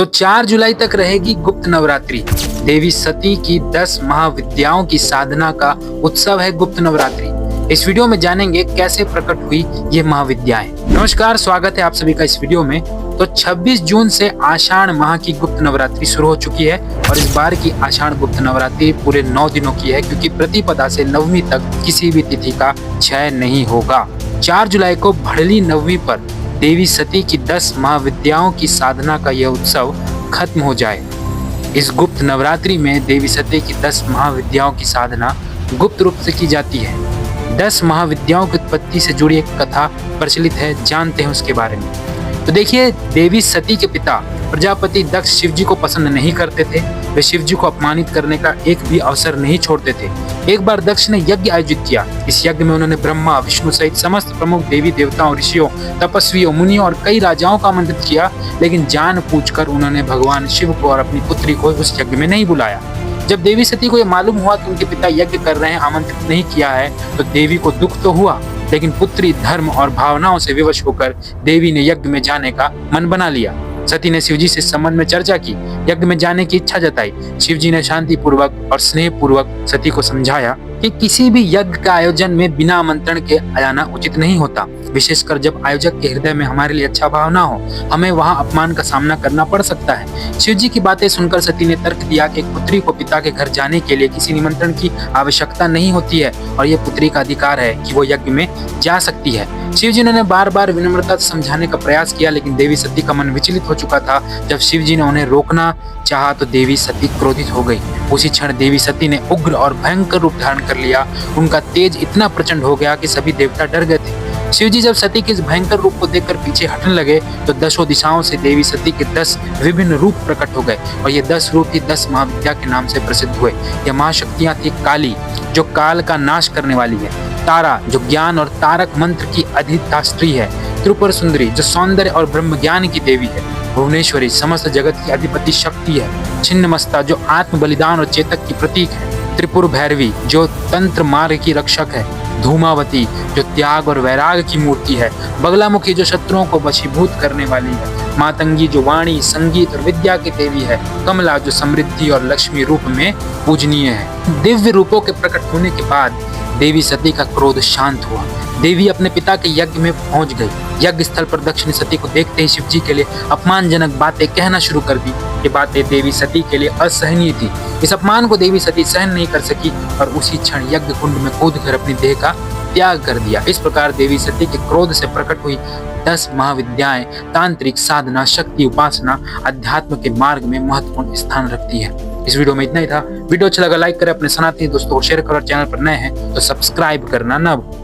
तो 4 जुलाई तक रहेगी गुप्त नवरात्रि। देवी सती की 10 महाविद्याओं की साधना का उत्सव है गुप्त नवरात्रि। इस वीडियो में जानेंगे कैसे प्रकट हुई ये महाविद्याएं। नमस्कार, स्वागत है आप सभी का इस वीडियो में। तो 26 जून से आषाढ़ माह की गुप्त नवरात्रि शुरू हो चुकी है और इस बार की आषाढ़ गुप्त नवरात्रि पूरे 9 दिनों की है, क्योंकि प्रतिपदा से नवमी तक किसी भी तिथि का क्षय नहीं होगा। 4 जुलाई को भड़ली नवमी पर देवी सती की 10 महाविद्याओं की साधना का यह उत्सव खत्म हो जाए। इस गुप्त नवरात्रि में देवी सती की 10 महाविद्याओं की साधना गुप्त रूप से की जाती है। 10 महाविद्याओं की उत्पत्ति से जुड़ी एक कथा प्रचलित है, जानते हैं उसके बारे में। तो देखिए, देवी सती के पिता प्रजापति दक्ष शिव जी को पसंद नहीं करते थे। वे शिव जी को अपमानित करने का एक भी अवसर नहीं छोड़ते थे। एक बार दक्ष ने यज्ञ आयोजित किया। इस यज्ञ में उन्होंने ब्रह्मा, विष्णु सहित समस्त प्रमुख देवी देवताओं, ऋषियों, तपस्वियों, मुनियों और कई राजाओं का आमंत्रित किया, लेकिन जानबूझकर उन्होंने भगवान शिव को और अपनी पुत्री को उस यज्ञ में नहीं बुलाया। जब देवी सती को यह मालूम हुआ कि उनके पिता यज्ञ कर रहे हैं, आमंत्रित नहीं किया है, तो देवी को दुख तो हुआ, लेकिन पुत्री धर्म और भावनाओं से विवश होकर देवी ने यज्ञ में जाने का मन बना लिया। सती ने शिवजी से इस संबंध में चर्चा की, यज्ञ में जाने की इच्छा जताई। शिवजी ने शांति पूर्वक और स्नेह पूर्वक सती को समझाया कि किसी भी यज्ञ का आयोजन में बिना आमंत्रण के आना उचित नहीं होता, विशेषकर जब आयोजक के हृदय में हमारे लिए अच्छा भाव ना हो। हमें वहां अपमान का सामना करना पड़ सकता है। शिवजी की बातें सुनकर सती ने तर्क दिया कि एक पुत्री को पिता के घर जाने के लिए किसी निमंत्रण की आवश्यकता नहीं होती है और यह पुत्री का अधिकार है कि वो यज्ञ में जा सकती है। शिवजी ने बार बार विनम्रता से समझाने का प्रयास किया, लेकिन देवी सती का मन विचलित हो चुका था। जब शिवजी ने उन्हें रोकना चाहा तो देवी सती क्रोधित हो गई। उसी क्षण देवी सती ने उग्र और भयंकर रूप धारण कर लिया। उनका तेज इतना प्रचंड हो गया कि सभी देवता डर गए थे। शिवजी जब सती के इस भयंकर रूप को देखकर पीछे हटने लगे तो 10 दिशाओं से देवी सती के 10 विभिन्न रूप प्रकट हो गए और ये 10 रूप ही 10 महाविद्या के नाम से प्रसिद्ध हुए। ये महाशक्तियां थी काली, जो काल का नाश करने वाली है; तारा, जो ज्ञान और तारक मंत्र की अधिष्ठात्री है; त्रिपुर सुंदरी, जो सौंदर्य और ब्रह्म ज्ञान की देवी है; भुवनेश्वरी, समस्त जगत की अधिपति शक्ति है; छिन्नमस्ता, जो आत्म बलिदान और चेतक की प्रतीक है; त्रिपुर भैरवी, जो तंत्र मार्ग की रक्षक है; धूमावती, जो त्याग और वैराग की मूर्ति है; बगलामुखी, जो शत्रुओं को वशीभूत करने वाली है; मातंगी, जो वाणी, संगीत और विद्या की देवी है; कमला, जो समृद्धि और लक्ष्मी रूप में पूजनीय है। दिव्य रूपों के प्रकट होने के बाद देवी सती का क्रोध शांत हुआ। देवी अपने पिता के यज्ञ में पहुंच गई। यज्ञ स्थल पर दक्ष ने सती को देखते ही शिवजी के लिए अपमानजनक बातें कहना शुरू कर दी। ये बातें देवी सती के लिए असहनीय थी। इस अपमान को देवी सती सहन नहीं कर सकी और उसी क्षण यज्ञ कुंड में कूदकर अपनी देह का त्याग कर दिया। इस प्रकार देवी सती के क्रोध से प्रकट हुई 10 महाविद्याएं तांत्रिक साधना, शक्ति उपासना, अध्यात्म के मार्ग में महत्वपूर्ण स्थान रखती है। इस वीडियो में इतना ही था। वीडियो अच्छा लगा लाइक करें, अपने सनातनी दोस्तों को शेयर करो और चैनल पर नए हैं तो सब्सक्राइब करना ना भूलें।